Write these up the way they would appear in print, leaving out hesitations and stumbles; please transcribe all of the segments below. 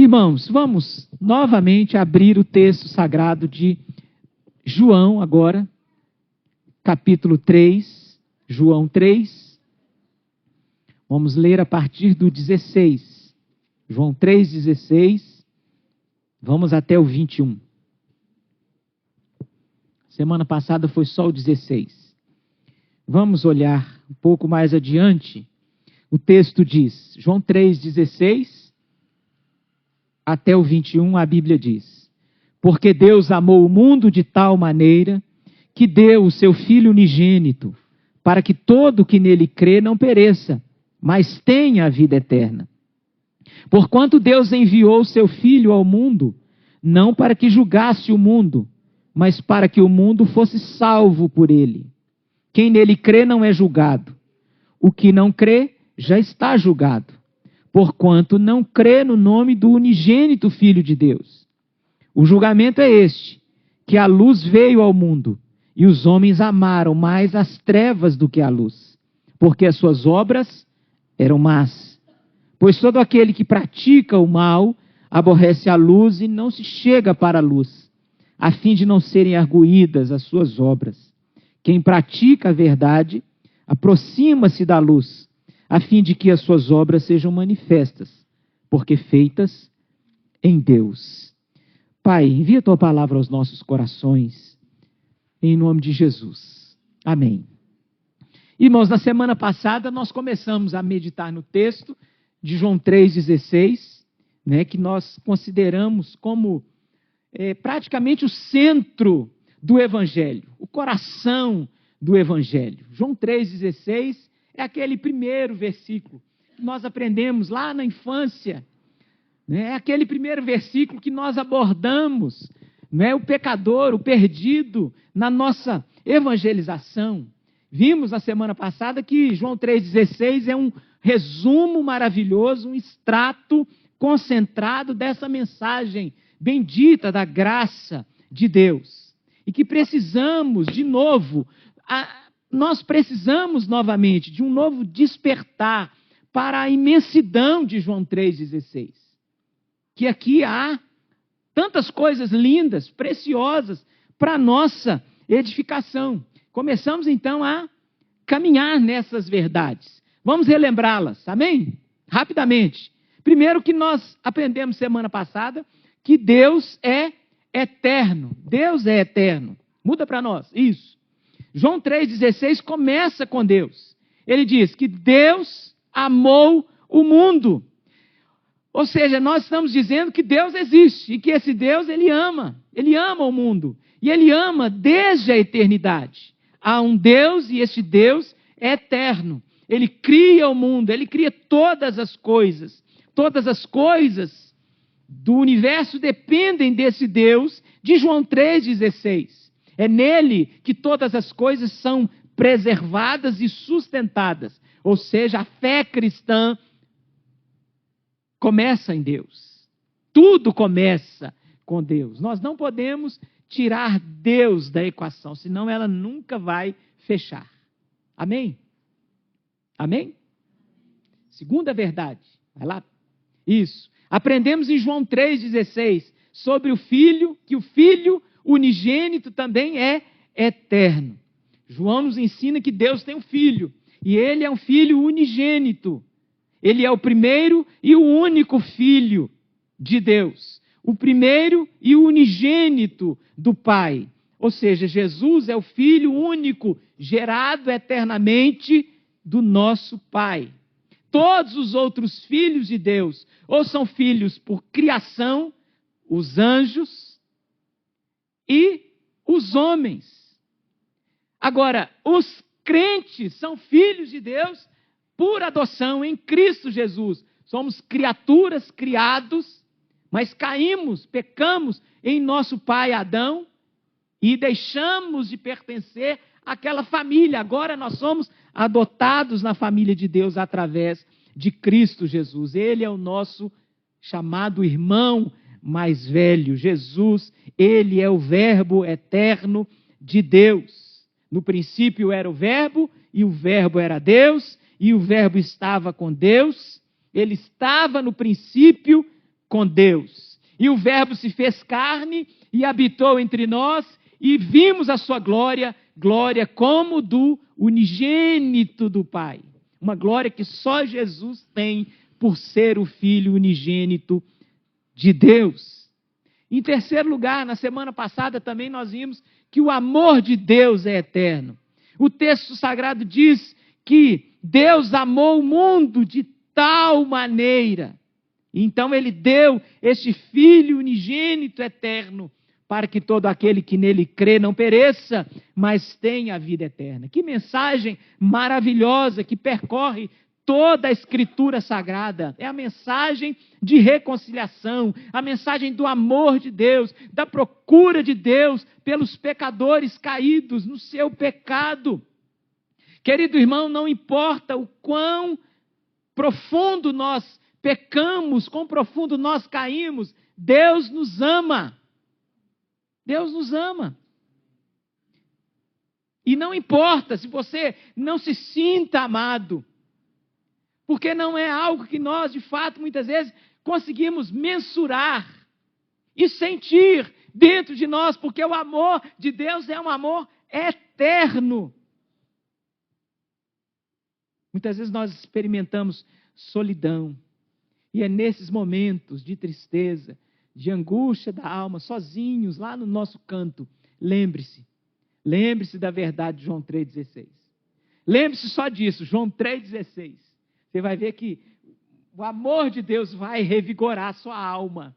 Irmãos, vamos novamente abrir o texto sagrado de João agora, capítulo 3, João 3. Vamos ler a partir do 16. João 3, 16. Vamos até o 21. Semana passada foi só o 16. Vamos olhar um pouco mais adiante. O texto diz, João 3, 16 até o 21, a Bíblia diz: porque Deus amou o mundo de tal maneira que deu o seu Filho unigênito, para que todo que nele crê não pereça, mas tenha a vida eterna. Porquanto Deus enviou o seu Filho ao mundo, não para que julgasse o mundo, mas para que o mundo fosse salvo por ele. Quem nele crê não é julgado. O que não crê já está julgado, porquanto não crê no nome do unigênito Filho de Deus. O julgamento é este, que a luz veio ao mundo, e os homens amaram mais as trevas do que a luz, porque as suas obras eram más. Pois todo aquele que pratica o mal aborrece a luz e não se chega para a luz, a fim de não serem arguídas as suas obras. Quem pratica a verdade aproxima-se da luz, a fim de que as suas obras sejam manifestas, porque feitas em Deus. Pai, envia a tua palavra aos nossos corações, em nome de Jesus. Amém. Irmãos, na semana passada nós começamos a meditar no texto de João 3,16, que nós consideramos como praticamente o centro do Evangelho, o coração do Evangelho. João 3,16 é aquele primeiro versículo que nós aprendemos lá na infância. É aquele primeiro versículo que nós abordamos, o pecador, o perdido, na nossa evangelização. Vimos na semana passada que João 3,16 é um resumo maravilhoso, um extrato concentrado dessa mensagem bendita da graça de Deus. E que precisamos, de novo, nós precisamos novamente de um novo despertar para a imensidão de João 3,16. Que aqui há tantas coisas lindas, preciosas, para a nossa edificação. Começamos então a caminhar nessas verdades. Vamos relembrá-las, amém? Rapidamente. Primeiro que nós aprendemos semana passada, que Deus é eterno. Deus é eterno. Muda para nós, isso. João 3,16 começa com Deus. Ele diz que Deus amou o mundo. Ou seja, nós estamos dizendo que Deus existe e que esse Deus, Ele ama o mundo. E Ele ama desde a eternidade. Há um Deus e este Deus é eterno. Ele cria o mundo, Ele cria todas as coisas. Todas as coisas do universo dependem desse Deus de João 3,16. É nele que todas as coisas são preservadas e sustentadas. Ou seja, a fé cristã começa em Deus. Tudo começa com Deus. Nós não podemos tirar Deus da equação, senão ela nunca vai fechar. Amém? Amém? Segunda verdade. Vai lá. Isso. Aprendemos em João 3,16 sobre o Filho, que o Filho unigênito também é eterno. João nos ensina que Deus tem um Filho, e Ele é um Filho unigênito. Ele é o primeiro e o único Filho de Deus. O primeiro e o unigênito do Pai. Ou seja, Jesus é o Filho único, gerado eternamente do nosso Pai. Todos os outros filhos de Deus, ou são filhos por criação, os anjos e os homens. Agora, os crentes são filhos de Deus por adoção em Cristo Jesus. Somos criaturas criados, mas caímos, pecamos em nosso pai Adão e deixamos de pertencer àquela família. Agora nós somos adotados na família de Deus através de Cristo Jesus. Ele é o nosso chamado irmão mais velho. Jesus, Ele é o Verbo eterno de Deus. No princípio era o Verbo, e o Verbo era Deus, e o Verbo estava com Deus. Ele estava no princípio com Deus. E o Verbo se fez carne e habitou entre nós, e vimos a sua glória, glória como do unigênito do Pai. Uma glória que só Jesus tem por ser o Filho unigênito de Deus. Em terceiro lugar, na semana passada também nós vimos que o amor de Deus é eterno. O texto sagrado diz que Deus amou o mundo de tal maneira. Então ele deu este Filho unigênito eterno para que todo aquele que nele crê não pereça, mas tenha a vida eterna. Que mensagem maravilhosa que percorre toda a Escritura Sagrada. É a mensagem de reconciliação, a mensagem do amor de Deus, da procura de Deus pelos pecadores caídos no seu pecado. Querido irmão, não importa o quão profundo nós pecamos, quão profundo nós caímos, Deus nos ama. Deus nos ama. E não importa se você não se sinta amado, porque não é algo que nós, de fato, muitas vezes conseguimos mensurar e sentir dentro de nós, porque o amor de Deus é um amor eterno. Muitas vezes nós experimentamos solidão, e é nesses momentos de tristeza, de angústia da alma, sozinhos, lá no nosso canto, lembre-se da verdade de João 3,16. Lembre-se só disso, João 3,16. Você vai ver que o amor de Deus vai revigorar a sua alma.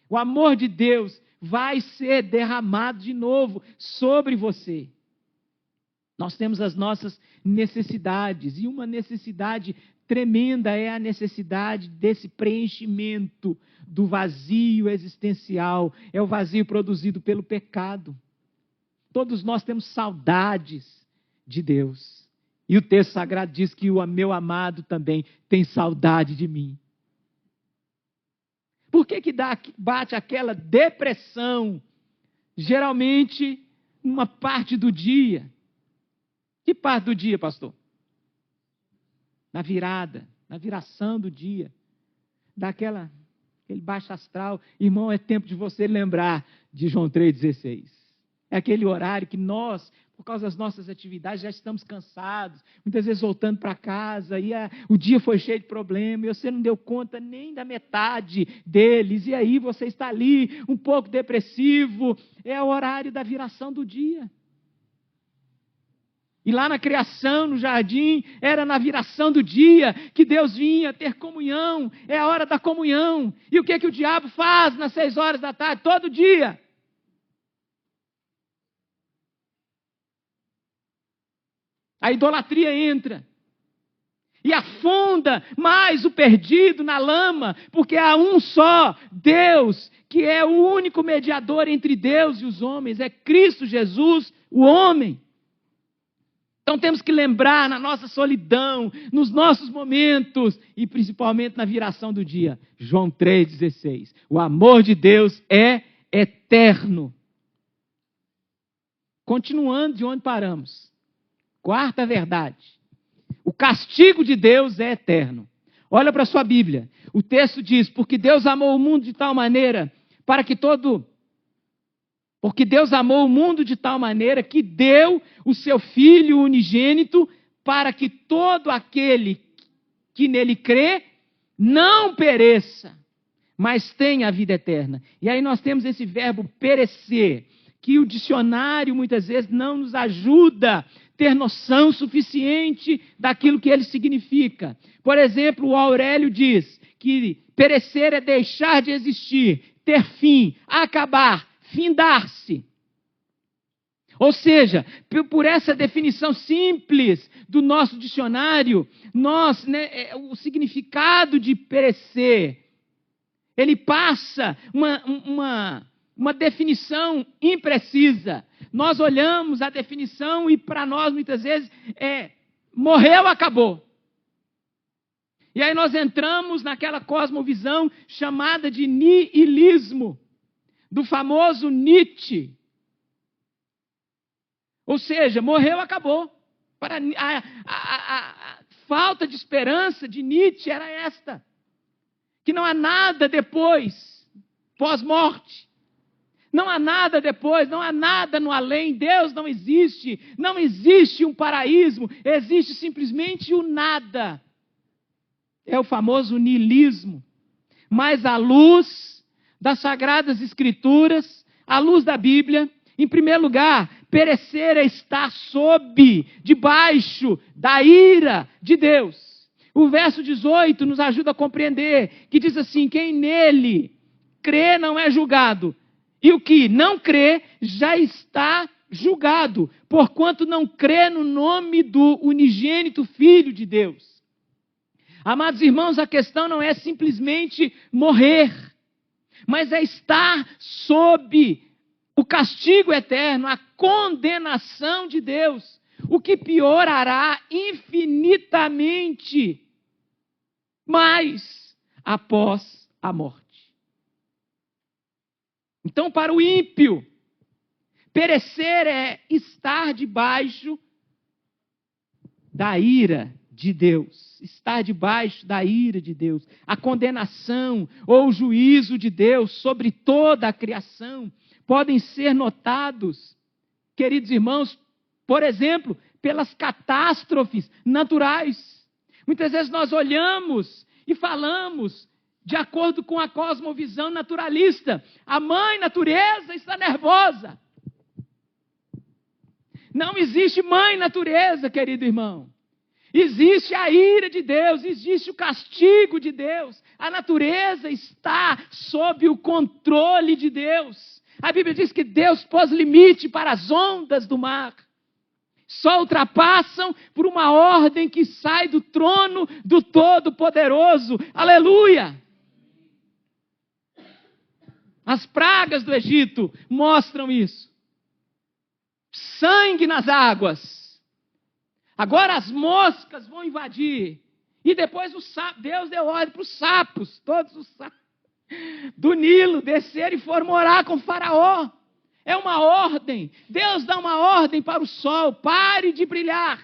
O amor de Deus vai ser derramado de novo sobre você. Nós temos as nossas necessidades, e uma necessidade tremenda é a necessidade desse preenchimento do vazio existencial. É o vazio produzido pelo pecado. Todos nós temos saudades de Deus. E o texto sagrado diz que o meu amado também tem saudade de mim. Por que bate aquela depressão, geralmente, numa parte do dia? Que parte do dia, pastor? Na viração do dia. Aquele baixo astral. Irmão, é tempo de você lembrar de João 3,16. É aquele horário que nós, por causa das nossas atividades, já estamos cansados, muitas vezes voltando para casa, e o dia foi cheio de problemas, e você não deu conta nem da metade deles, e aí você está ali, um pouco depressivo. É o horário da viração do dia. E lá na criação, no jardim, era na viração do dia que Deus vinha ter comunhão. É a hora da comunhão. E o que o diabo faz nas 6 horas da tarde, todo dia? A idolatria entra. E afunda mais o perdido na lama, porque há um só Deus, que é o único mediador entre Deus e os homens. É Cristo Jesus, o homem. Então temos que lembrar na nossa solidão, nos nossos momentos, e principalmente na viração do dia. João 3,16. O amor de Deus é eterno. Continuando de onde paramos. Quarta verdade. O castigo de Deus é eterno. Olha para a sua Bíblia. O texto diz, porque Deus amou o mundo de tal maneira, porque Deus amou o mundo de tal maneira que deu o seu Filho unigênito para que todo aquele que nele crê não pereça, mas tenha a vida eterna. E aí nós temos esse verbo perecer, que o dicionário muitas vezes não nos ajuda a ter noção suficiente daquilo que ele significa. Por exemplo, o Aurélio diz que perecer é deixar de existir, ter fim, acabar, findar-se. Ou seja, por essa definição simples do nosso dicionário, o significado de perecer, ele passa uma definição imprecisa. Nós olhamos a definição e para nós muitas vezes morreu, acabou. E aí nós entramos naquela cosmovisão chamada de niilismo, do famoso Nietzsche. Ou seja, morreu, acabou. A falta de esperança de Nietzsche era esta. que não há nada depois, pós-morte. Não há nada depois, não há nada no além. Deus não existe. Não existe um paraíso. Existe simplesmente o nada. É o famoso niilismo. Mas à luz das Sagradas Escrituras, à luz da Bíblia, em primeiro lugar, perecer é estar debaixo da ira de Deus. O verso 18 nos ajuda a compreender, que diz assim: quem nele crê não é julgado. E o que não crê já está julgado, porquanto não crê no nome do unigênito Filho de Deus. Amados irmãos, a questão não é simplesmente morrer, mas é estar sob o castigo eterno, a condenação de Deus, o que piorará infinitamente mais após a morte. Então, para o ímpio, perecer é estar debaixo da ira de Deus. Estar debaixo da ira de Deus. A condenação ou o juízo de Deus sobre toda a criação podem ser notados, queridos irmãos, por exemplo, pelas catástrofes naturais. Muitas vezes nós olhamos e falamos de acordo com a cosmovisão naturalista. A mãe natureza está nervosa. Não existe mãe natureza, querido irmão. Existe a ira de Deus, existe o castigo de Deus. A natureza está sob o controle de Deus. A Bíblia diz que Deus pôs limite para as ondas do mar. Só ultrapassam por uma ordem que sai do trono do Todo-Poderoso. Aleluia! As pragas do Egito mostram isso. Sangue nas águas. Agora as moscas vão invadir. E depois Deus deu ordem para os sapos, todos os sapos do Nilo, descer e for morar com Faraó. É uma ordem. Deus dá uma ordem para o sol, pare de brilhar.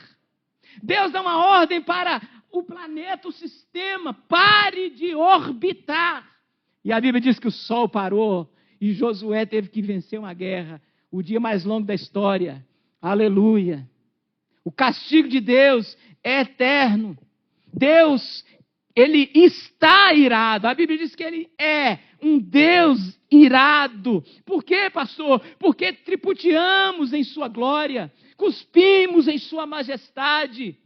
Deus dá uma ordem para o planeta, o sistema, pare de orbitar. E a Bíblia diz que o sol parou e Josué teve que vencer uma guerra, o dia mais longo da história. Aleluia! O castigo de Deus é eterno. Deus, Ele está irado. A Bíblia diz que Ele é um Deus irado. Por quê, pastor? Porque tripudiamos em sua glória, cuspimos em sua majestade,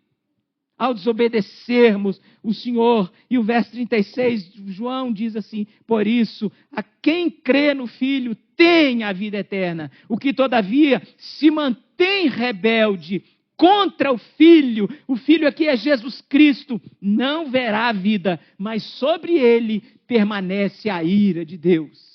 ao desobedecermos o Senhor. E o verso 36 de João diz assim: por isso, a quem crê no Filho tem a vida eterna. O que todavia se mantém rebelde contra o Filho aqui é Jesus Cristo, não verá a vida, mas sobre ele permanece a ira de Deus.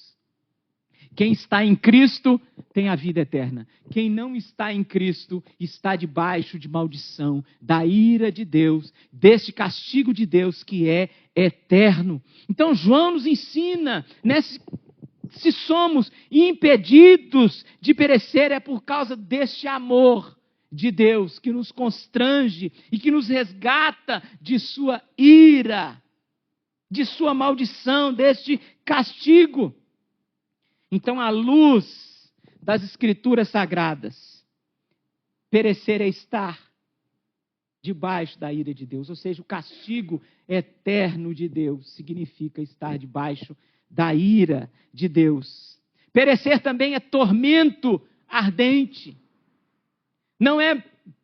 Quem está em Cristo tem a vida eterna. Quem não está em Cristo está debaixo de maldição, da ira de Deus, deste castigo de Deus que é eterno. Então João nos ensina, né, se somos impedidos de perecer, é por causa deste amor de Deus que nos constrange e que nos resgata de sua ira, de sua maldição, deste castigo. Então, à luz das Escrituras Sagradas, perecer é estar debaixo da ira de Deus, ou seja, o castigo eterno de Deus significa estar debaixo da ira de Deus. Perecer também é tormento ardente. Não é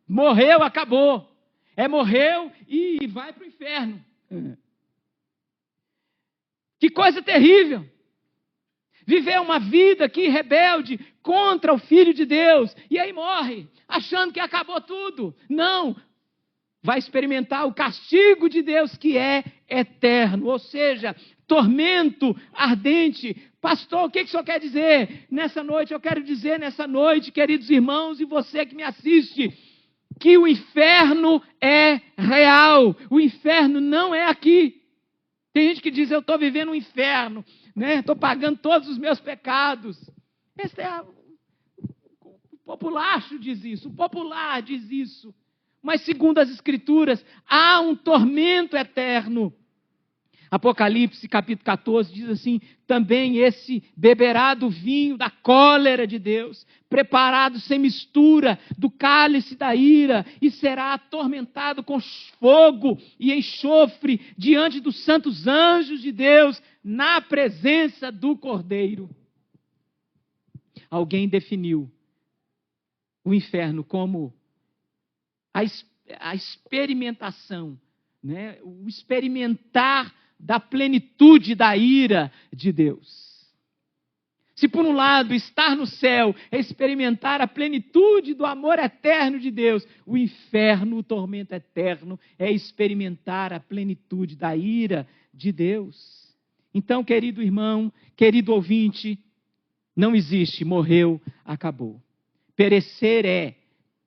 morreu, acabou. É morreu e vai para o inferno. Que coisa terrível. Viver uma vida aqui rebelde contra o Filho de Deus. E aí morre, achando que acabou tudo. Não. Vai experimentar o castigo de Deus que é eterno. Ou seja, tormento ardente. Pastor, o que o senhor quer dizer nessa noite? Eu quero dizer nessa noite, queridos irmãos, e você que me assiste, que o inferno é real. O inferno não é aqui. Tem gente que diz: eu estou vivendo um inferno, né? Estou pagando todos os meus pecados. O populacho diz isso, o popular diz isso. Mas segundo as Escrituras, há um tormento eterno. Apocalipse capítulo 14 diz assim: também esse beberá do vinho da cólera de Deus, preparado sem mistura do cálice da ira, e será atormentado com fogo e enxofre diante dos santos anjos de Deus, na presença do Cordeiro. Alguém definiu o inferno como a experimentação, né? O experimentar da plenitude da ira de Deus. Se por um lado estar no céu é experimentar a plenitude do amor eterno de Deus, o inferno, o tormento eterno, é experimentar a plenitude da ira de Deus. Então, querido irmão, querido ouvinte, não existe, morreu, acabou. Perecer é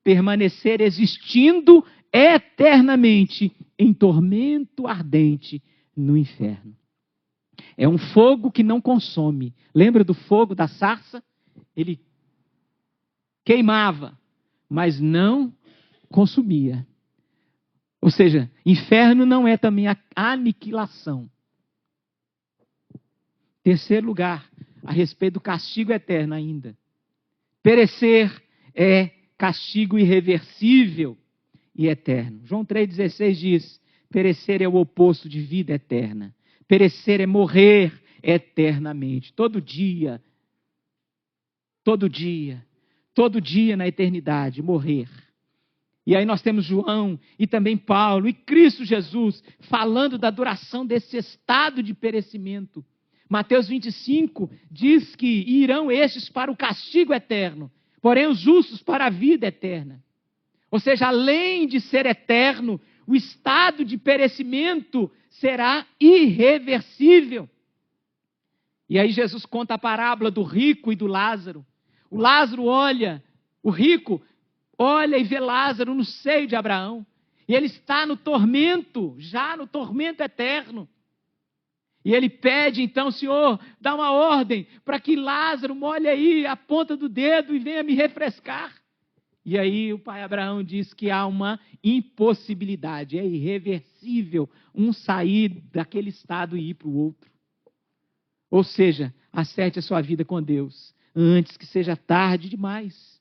permanecer existindo eternamente em tormento ardente no inferno. É um fogo que não consome. Lembra do fogo da sarça? Ele queimava, mas não consumia. Ou seja, inferno não é também a aniquilação. Terceiro lugar, a respeito do castigo eterno ainda. Perecer é castigo irreversível e eterno. João 3,16 diz: perecer é o oposto de vida eterna. Perecer é morrer eternamente. Todo dia na eternidade, morrer. E aí nós temos João e também Paulo e Cristo Jesus falando da duração desse estado de perecimento. Mateus 25 diz que irão estes para o castigo eterno, porém os justos para a vida eterna. Ou seja, além de ser eterno, o estado de perecimento será irreversível. E aí Jesus conta a parábola do rico e do Lázaro. O Lázaro olha, o rico olha e vê Lázaro no seio de Abraão. E ele está no tormento, já no tormento eterno. E ele pede então: Senhor, dá uma ordem para que Lázaro molhe aí a ponta do dedo e venha me refrescar. E aí o pai Abraão diz que há uma impossibilidade, é irreversível um sair daquele estado e ir para o outro. Ou seja, acerte a sua vida com Deus antes que seja tarde demais.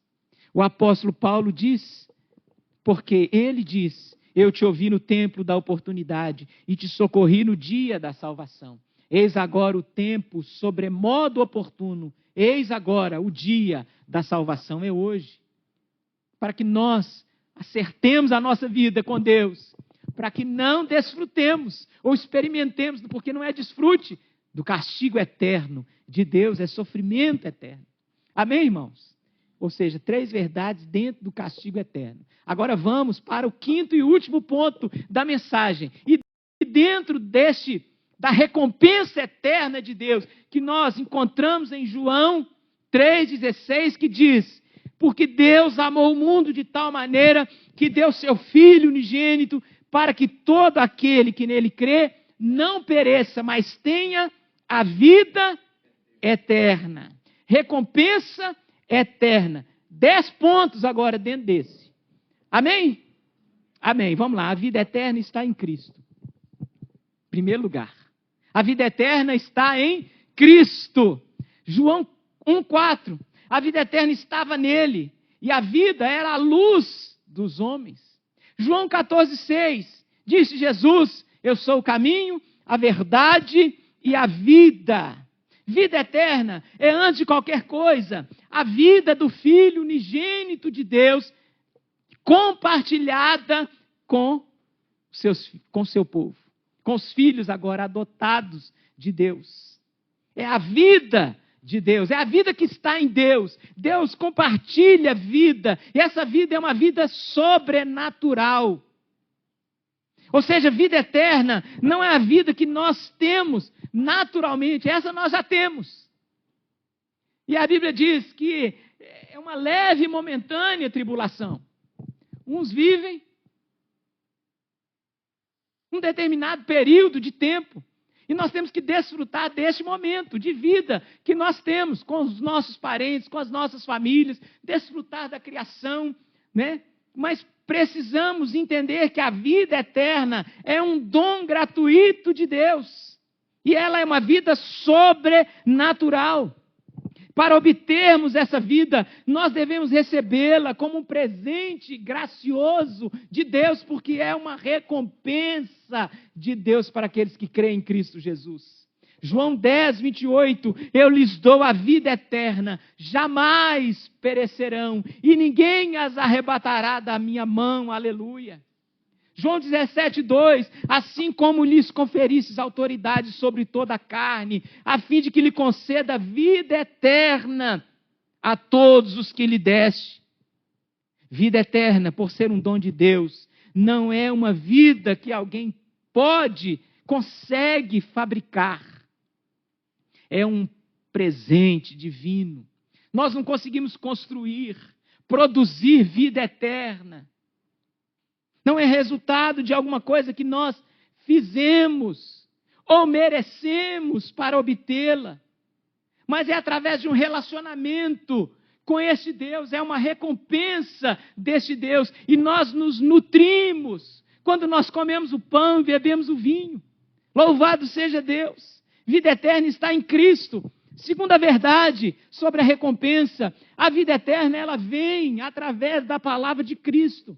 O apóstolo Paulo diz, porque ele diz: eu te ouvi no templo da oportunidade e te socorri no dia da salvação. Eis agora o tempo sobremodo oportuno, eis agora o dia da salvação, é hoje. Para que nós acertemos a nossa vida com Deus, para que não desfrutemos ou experimentemos, porque não é desfrute do castigo eterno de Deus, é sofrimento eterno. Amém, irmãos? Ou seja, 3 verdades dentro do castigo eterno. Agora vamos para o 5º e último ponto da mensagem. E dentro da recompensa eterna de Deus, que nós encontramos em João 3,16, que diz: porque Deus amou o mundo de tal maneira que deu seu Filho unigênito, para que todo aquele que nele crê não pereça, mas tenha a vida eterna. Recompensa eterna. 10 pontos agora dentro desse. Amém? Amém. Vamos lá. A vida eterna está em Cristo. Em primeiro lugar. A vida eterna está em Cristo. João 1,4. A vida eterna estava nele. E a vida era a luz dos homens. João 14,6. Disse Jesus: eu sou o caminho, a verdade e a vida. Vida eterna é, antes de qualquer coisa, a vida do Filho unigênito de Deus, compartilhada com seu povo, com os filhos agora adotados de Deus. É a vida de Deus, é a vida que está em Deus. Deus compartilha a vida, e essa vida é uma vida sobrenatural. Ou seja, vida eterna não é a vida que nós temos naturalmente, essa nós já temos. E a Bíblia diz que é uma leve e momentânea tribulação. Uns vivem um determinado período de tempo, e nós temos que desfrutar deste momento de vida que nós temos com os nossos parentes, com as nossas famílias, desfrutar da criação, né? Mas precisamos entender que a vida eterna é um dom gratuito de Deus. E ela é uma vida sobrenatural. Para obtermos essa vida, nós devemos recebê-la como um presente gracioso de Deus, porque é uma recompensa de Deus para aqueles que creem em Cristo Jesus. João 10, 28, eu lhes dou a vida eterna, jamais perecerão, e ninguém as arrebatará da minha mão, aleluia. João 17, 2, assim como lhes conferistes autoridade sobre toda a carne, a fim de que lhe conceda vida eterna a todos os que lhe deste. Vida eterna, por ser um dom de Deus, não é uma vida que alguém consegue fabricar. É um presente divino. Nós não conseguimos construir, produzir vida eterna. Não é resultado de alguma coisa que nós fizemos ou merecemos para obtê-la. Mas é através de um relacionamento com este Deus, é uma recompensa deste Deus. E nós nos nutrimos quando nós comemos o pão e bebemos o vinho. Louvado seja Deus! Vida eterna está em Cristo. Segunda verdade sobre a recompensa, a vida eterna ela vem através da palavra de Cristo.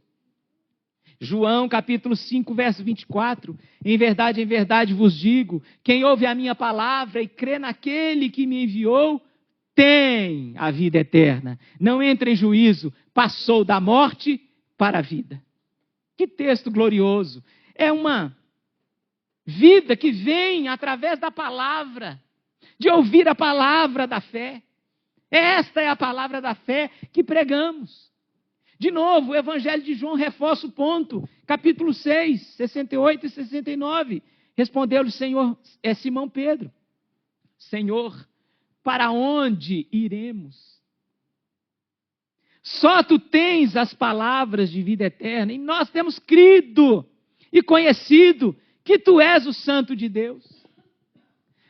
João capítulo 5, verso 24, em verdade vos digo, quem ouve a minha palavra e crê naquele que me enviou, tem a vida eterna. Não entra em juízo, passou da morte para a vida. Que texto glorioso! É uma vida que vem através da palavra, de ouvir a palavra da fé. Esta é a palavra da fé que pregamos. De novo, o Evangelho de João reforça o ponto. Capítulo 6, 68 e 69. Respondeu-lhe Simão Pedro: Senhor, para onde iremos? Só tu tens as palavras de vida eterna, e nós temos crido e conhecido que tu és o Santo de Deus.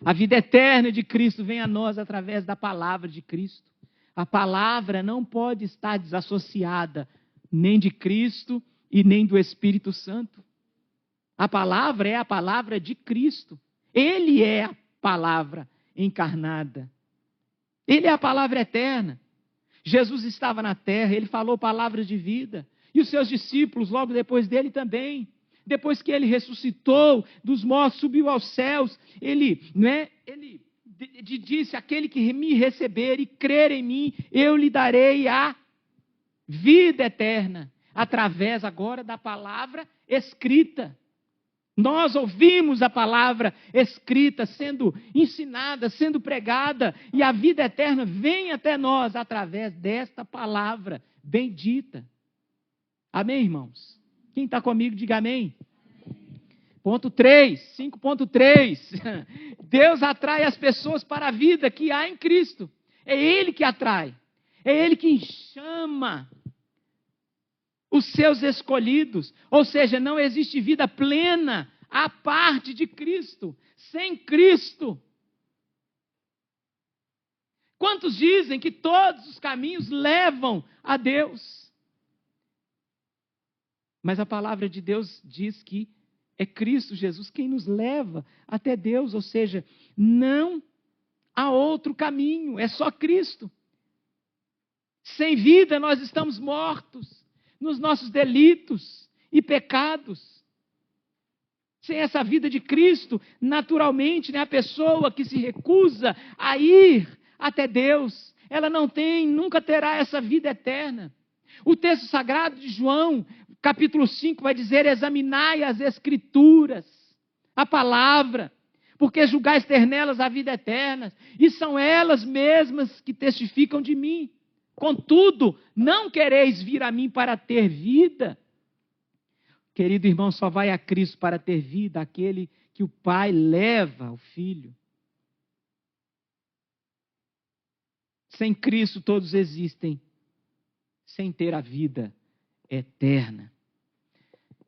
A vida eterna de Cristo vem a nós através da palavra de Cristo. A palavra não pode estar desassociada nem de Cristo e nem do Espírito Santo. A palavra é a palavra de Cristo. Ele é a palavra encarnada. Ele é a palavra eterna. Jesus estava na terra, ele falou palavras de vida. E os seus discípulos, logo depois dele também. Depois que ele ressuscitou dos mortos, subiu aos céus, ele disse, aquele que me receber e crer em mim, eu lhe darei a vida eterna, através agora da palavra escrita. Nós ouvimos a palavra escrita sendo ensinada, sendo pregada, e a vida eterna vem até nós através desta palavra bendita. Amém, irmãos? Quem está comigo, diga amém. Ponto 3, 5.3. Deus atrai as pessoas para a vida que há em Cristo. É Ele que atrai. É Ele que chama os seus escolhidos. Ou seja, não existe vida plena à parte de Cristo. Sem Cristo. Quantos dizem que todos os caminhos levam a Deus? Mas a palavra de Deus diz que é Cristo Jesus quem nos leva até Deus, ou seja, não há outro caminho, é só Cristo. Sem vida nós estamos mortos nos nossos delitos e pecados. Sem essa vida de Cristo, naturalmente, a pessoa que se recusa a ir até Deus, ela nunca terá essa vida eterna. O texto sagrado de João, capítulo 5, vai dizer, examinai as Escrituras, a palavra, porque julgais ter nelas a vida eterna, e são elas mesmas que testificam de mim. Contudo, não quereis vir a mim para ter vida. Querido irmão, só vai a Cristo para ter vida aquele que o Pai leva ao Filho. Sem Cristo todos existem, sem ter a vida eterna.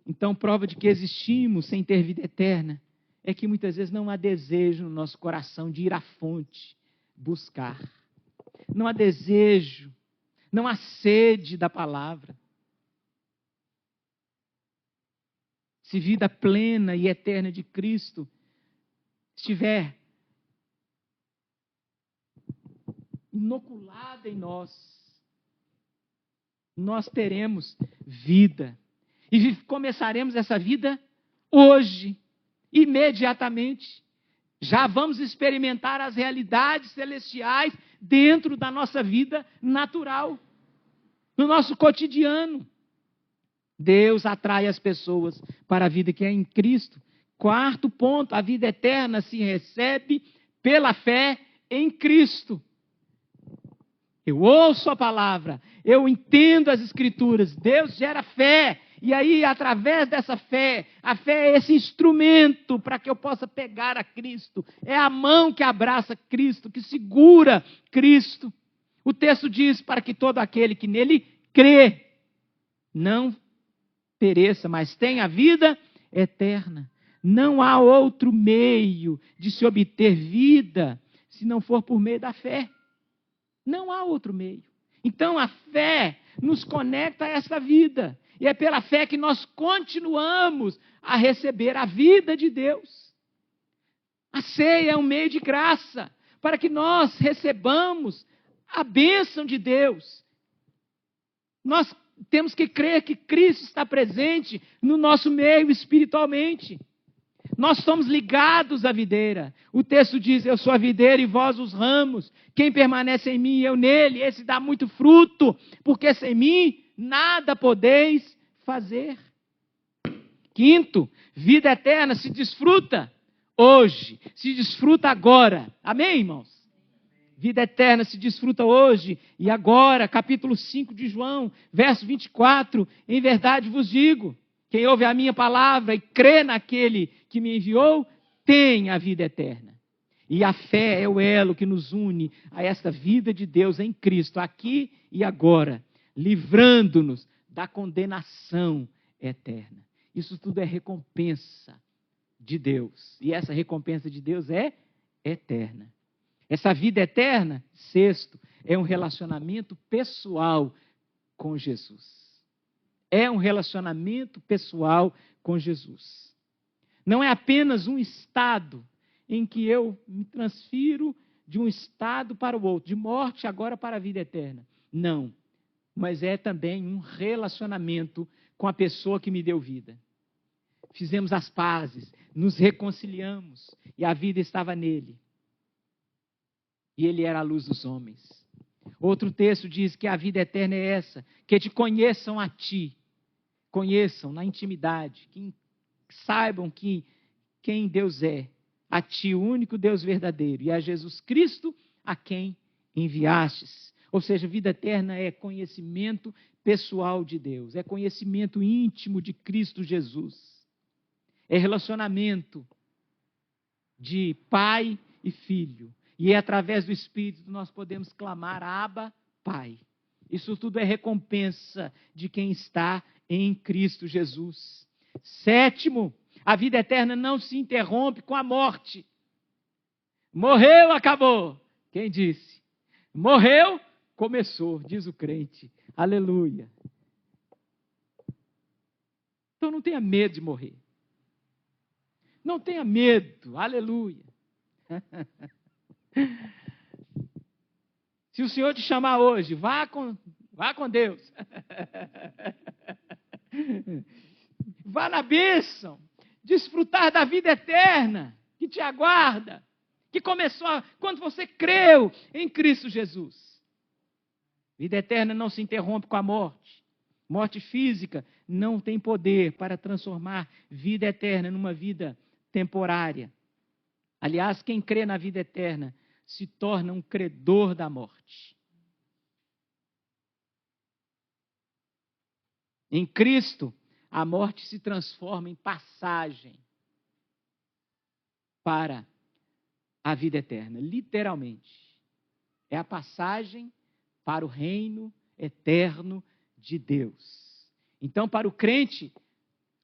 Então, prova de que existimos sem ter vida eterna é que muitas vezes não há desejo no nosso coração de ir à fonte buscar. Não há desejo, não há sede da palavra. Se vida plena e eterna de Cristo estiver inoculada em nós, nós teremos vida. E começaremos essa vida hoje, imediatamente. Já vamos experimentar as realidades celestiais dentro da nossa vida natural, no nosso cotidiano. Deus atrai as pessoas para a vida que é em Cristo. Quarto ponto, a vida eterna se recebe pela fé em Cristo. Eu ouço a palavra, eu entendo as Escrituras, Deus gera fé. E aí, através dessa fé, a fé é esse instrumento para que eu possa pegar a Cristo. É a mão que abraça Cristo, que segura Cristo. O texto diz, para que todo aquele que nele crê, não pereça, mas tenha a vida eterna. Não há outro meio de se obter vida, se não for por meio da fé. Não há outro meio. Então, a fé nos conecta a essa vida. E é pela fé que nós continuamos a receber a vida de Deus. A ceia é um meio de graça para que nós recebamos a bênção de Deus. Nós temos que crer que Cristo está presente no nosso meio espiritualmente. Nós somos ligados à videira. O texto diz, eu sou a videira e vós os ramos. Quem permanece em mim e eu nele, esse dá muito fruto, porque sem mim nada podeis fazer. Quinto, vida eterna se desfruta hoje, se desfruta agora. Amém, irmãos? Vida eterna se desfruta hoje e agora. Capítulo 5 de João, verso 24. Em verdade vos digo, quem ouve a minha palavra e crê naquele que me enviou, tem a vida eterna. E a fé é o elo que nos une a esta vida de Deus em Cristo, aqui e agora, livrando-nos da condenação eterna. Isso tudo é recompensa de Deus. E essa recompensa de Deus é eterna. Essa vida eterna, sexto, é um relacionamento pessoal com Jesus. É um relacionamento pessoal com Jesus. Não é apenas um estado em que eu me transfiro de um estado para o outro, de morte agora para a vida eterna. Não, mas é também um relacionamento com a pessoa que me deu vida. Fizemos as pazes, nos reconciliamos e a vida estava nele. E ele era a luz dos homens. Outro texto diz que a vida eterna é essa, que te conheçam a ti, conheçam na intimidade, que saibam quem Deus é, a ti, o único Deus verdadeiro, e a Jesus Cristo, a quem enviastes. Ou seja, vida eterna é conhecimento pessoal de Deus, é conhecimento íntimo de Cristo Jesus, é relacionamento de pai e filho, e é através do Espírito que nós podemos clamar, Abba, Pai. Isso tudo é recompensa de quem está em Cristo Jesus. Sétimo, a vida eterna não se interrompe com a morte. Morreu, acabou. Quem disse? Morreu, começou, diz o crente. Aleluia. Então não tenha medo de morrer. Não tenha medo, aleluia. Se o Senhor te chamar hoje, vá com Deus. Vá na bênção, desfrutar da vida eterna que te aguarda, que começou quando você creu em Cristo Jesus. Vida eterna não se interrompe com a morte. Morte física não tem poder para transformar vida eterna numa vida temporária. Aliás, quem crê na vida eterna se torna um credor da morte. Em Cristo, a morte se transforma em passagem para a vida eterna, literalmente. É a passagem para o reino eterno de Deus. Então, para o crente,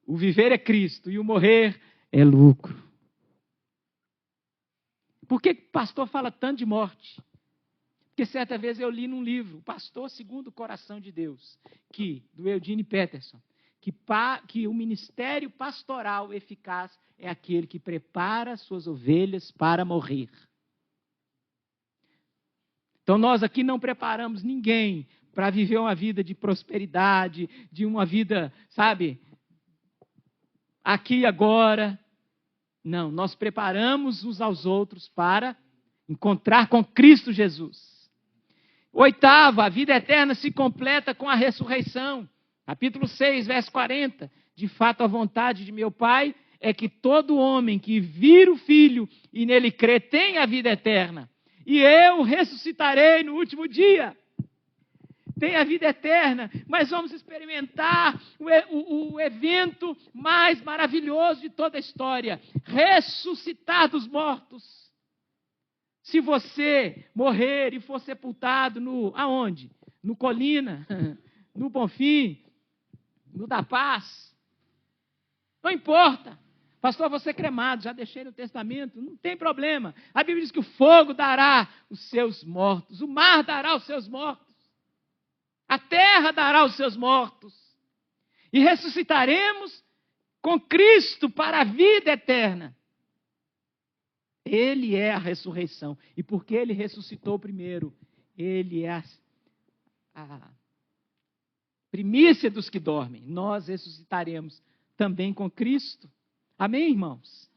o viver é Cristo e o morrer é lucro. Por que o pastor fala tanto de morte? Porque certa vez eu li num livro, O Pastor Segundo o Coração de Deus, do Eugene Peterson, que o ministério pastoral eficaz é aquele que prepara suas ovelhas para morrer. Então nós aqui não preparamos ninguém para viver uma vida de prosperidade, de uma vida, sabe, aqui e agora. Não, nós preparamos uns aos outros para encontrar com Cristo Jesus. Oitavo, a vida eterna se completa com a ressurreição. Capítulo 6, verso 40. De fato, a vontade de meu Pai é que todo homem que vir o Filho e nele crê tenha a vida eterna. E eu ressuscitarei no último dia. Tem a vida eterna, mas vamos experimentar o evento mais maravilhoso de toda a história. Ressuscitar dos mortos. Se você morrer e for sepultado aonde? No Colina, no Bonfim, no da Paz. Não importa. Pastor, você cremado, já deixei no testamento, não tem problema. A Bíblia diz que o fogo dará os seus mortos, o mar dará os seus mortos. A terra dará os seus mortos. E ressuscitaremos com Cristo para a vida eterna. Ele é a ressurreição. E porque Ele ressuscitou primeiro, Ele é a primícia dos que dormem. Nós ressuscitaremos também com Cristo. Amém, irmãos?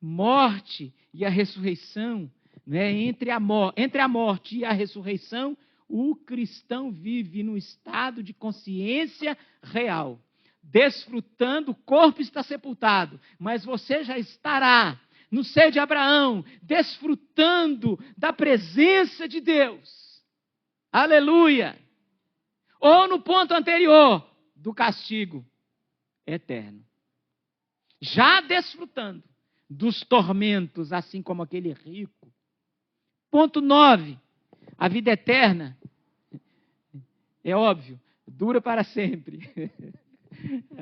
Morte e a ressurreição, né? Entre a morte e a ressurreição, o cristão vive num estado de consciência real, desfrutando, o corpo está sepultado, mas você já estará no seio de Abraão, desfrutando da presença de Deus. Aleluia! Ou no ponto anterior, do castigo eterno. Já desfrutando dos tormentos, assim como aquele rico. Ponto 9. A vida eterna, é óbvio, dura para sempre.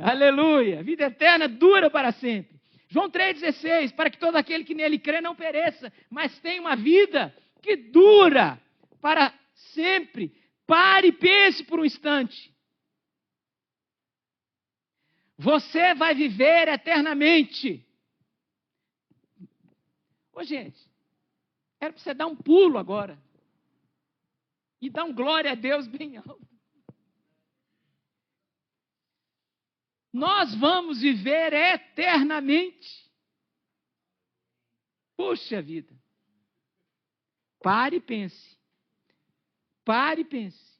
Aleluia! A vida eterna dura para sempre. João 3,16, para que todo aquele que nele crê não pereça, mas tenha uma vida que dura para sempre. Pare e pense por um instante. Você vai viver eternamente. Ô, gente, era para você dar um pulo agora. E dar um glória a Deus bem alto. Nós vamos viver eternamente. Puxa vida. Pare e pense. Pare e pense.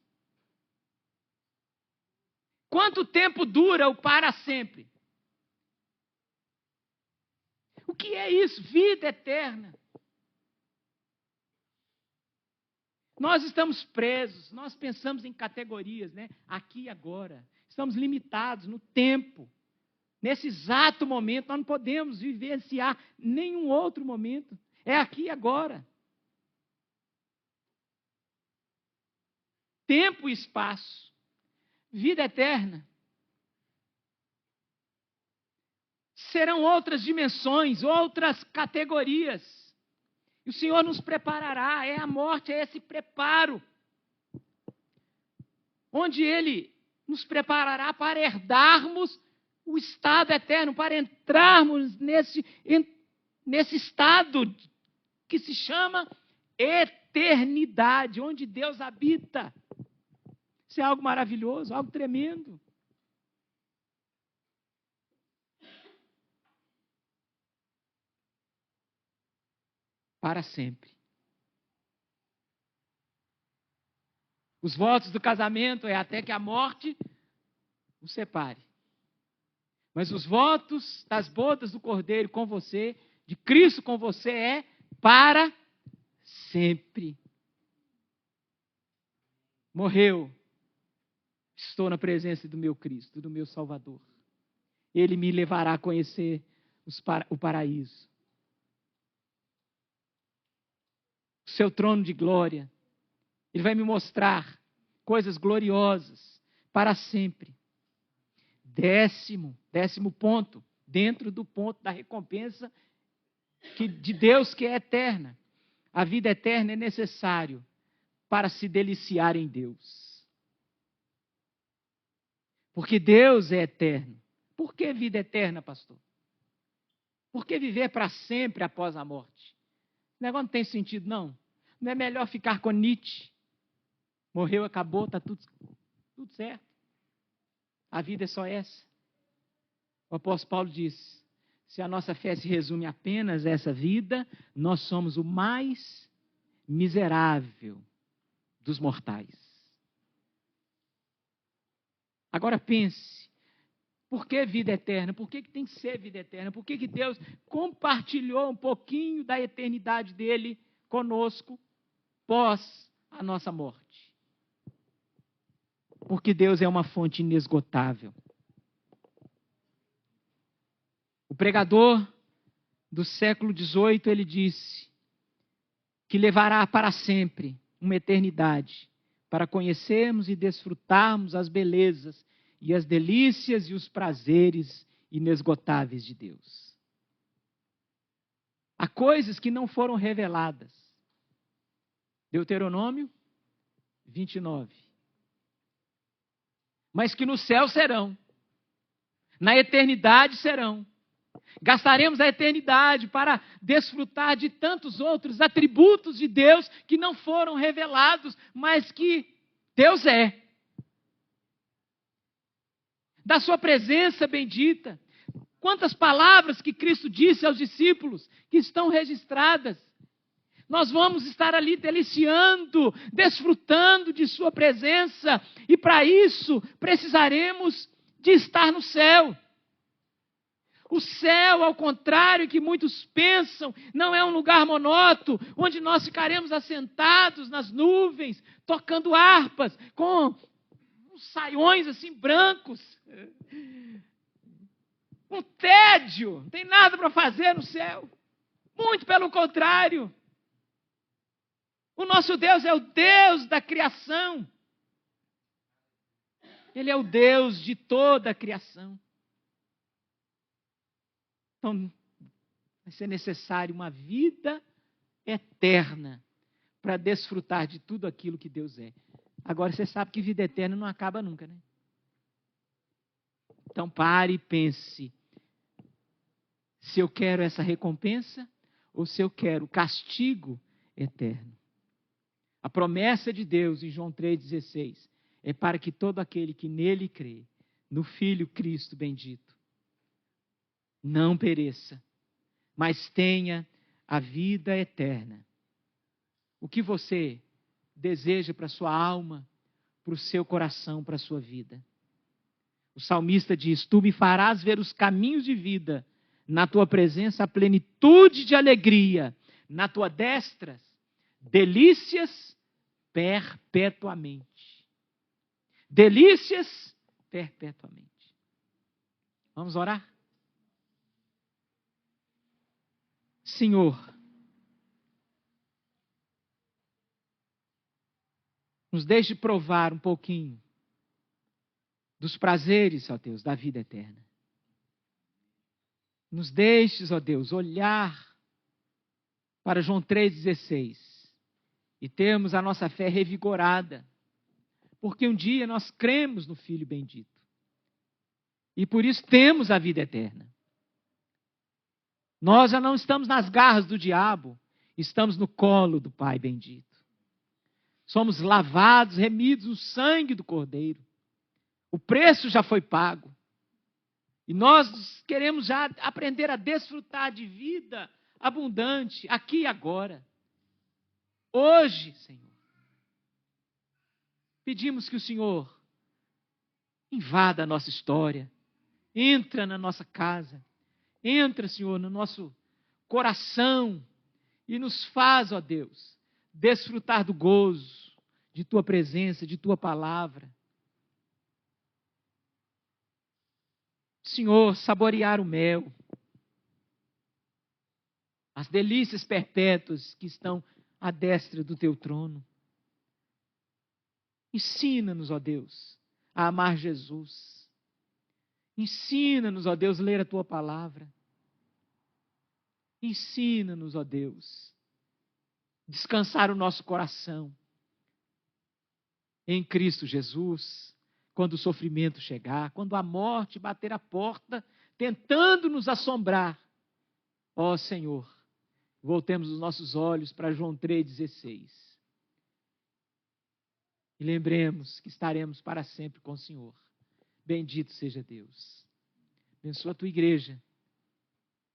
Quanto tempo dura o para sempre? O que é isso? Vida eterna. Nós estamos presos, nós pensamos em categorias, né? Aqui e agora. Estamos limitados no tempo. Nesse exato momento, nós não podemos vivenciar nenhum outro momento. É aqui e agora. Tempo e espaço. Vida eterna. Serão outras dimensões, outras categorias. E o Senhor nos preparará. É a morte, é esse preparo. Onde Ele nos preparará para herdarmos o estado eterno, para entrarmos nesse estado que se chama eternidade, onde Deus habita. Isso é algo maravilhoso, algo tremendo. Para sempre. Os votos do casamento é até que a morte o separe. Mas os votos das bodas do Cordeiro com você, de Cristo com você, é para sempre. Morreu. Estou na presença do meu Cristo, do meu Salvador. Ele me levará a conhecer o paraíso. O seu trono de glória. Ele vai me mostrar coisas gloriosas para sempre. Décimo ponto, dentro do ponto da recompensa de Deus que é eterna. A vida eterna é necessário para se deliciar em Deus. Porque Deus é eterno. Por que vida eterna, pastor? Por que viver para sempre após a morte? O negócio não tem sentido, não. Não é melhor ficar com Nietzsche? Morreu, acabou, está tudo certo. A vida é só essa. O apóstolo Paulo diz, se a nossa fé se resume apenas a essa vida, nós somos o mais miserável dos mortais. Agora pense, por que vida eterna? Por que tem que ser vida eterna? Por que Deus compartilhou um pouquinho da eternidade dele conosco pós a nossa morte? Porque Deus é uma fonte inesgotável. O pregador do século XVIII, ele disse que levará para sempre uma eternidade para conhecermos e desfrutarmos as belezas e as delícias e os prazeres inesgotáveis de Deus. Há coisas que não foram reveladas. Deuteronômio 29. Mas que no céu serão. Na eternidade serão. Gastaremos a eternidade para desfrutar de tantos outros atributos de Deus que não foram revelados, mas que Deus é. Da sua presença bendita. Quantas palavras que Cristo disse aos discípulos que estão registradas. Nós vamos estar ali deliciando, desfrutando de sua presença, e para isso precisaremos de estar no céu. O céu, ao contrário que muitos pensam, não é um lugar monótono, onde nós ficaremos assentados nas nuvens, tocando harpas, com uns saiões assim brancos. Um tédio, não tem nada para fazer no céu. Muito pelo contrário. O nosso Deus é o Deus da criação. Ele é o Deus de toda a criação. Então, vai ser necessário uma vida eterna para desfrutar de tudo aquilo que Deus é. Agora, você sabe que vida eterna não acaba nunca, né? Então, pare e pense. Se eu quero essa recompensa ou se eu quero o castigo eterno. A promessa de Deus em João 3,16 é para que todo aquele que nele crê, no Filho Cristo bendito, não pereça, mas tenha a vida eterna. O que você deseja para a sua alma, para o seu coração, para a sua vida? O salmista diz, tu me farás ver os caminhos de vida, na tua presença a plenitude de alegria, na tua destra, delícias perpetuamente. Delícias perpetuamente. Vamos orar? Senhor, nos deixe provar um pouquinho dos prazeres, ó Deus, da vida eterna. Nos deixes, ó Deus, olhar para João 3,16 e termos a nossa fé revigorada, porque um dia nós cremos no Filho bendito e por isso temos a vida eterna. Nós já não estamos nas garras do diabo, estamos no colo do Pai bendito. Somos lavados, remidos no sangue do Cordeiro. O preço já foi pago. E nós queremos já aprender a desfrutar de vida abundante, aqui e agora. Hoje, Senhor, pedimos que o Senhor invada a nossa história, entra na nossa casa, entra, Senhor, no nosso coração e nos faz, ó Deus, desfrutar do gozo de Tua presença, de Tua palavra. Senhor, saborear o mel, as delícias perpétuas que estão à destra do Teu trono. Ensina-nos, ó Deus, a amar Jesus. Ensina-nos, ó Deus, a ler a Tua palavra. Ensina-nos, ó Deus, descansar o nosso coração em Cristo Jesus, quando o sofrimento chegar, quando a morte bater a porta, tentando nos assombrar. Ó Senhor, voltemos os nossos olhos para João 3,16. E lembremos que estaremos para sempre com o Senhor. Bendito seja Deus. Abençoa a tua igreja.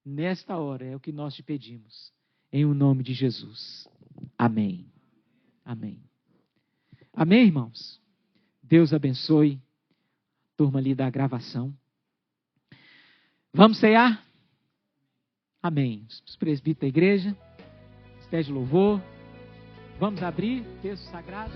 Nesta hora é o que nós te pedimos. Em o nome de Jesus. Amém. Amém. Amém, irmãos? Deus abençoe. Turma ali da gravação. Vamos cear? Amém. Os presbíteros da igreja. Esteja louvor. Vamos abrir o texto sagrado.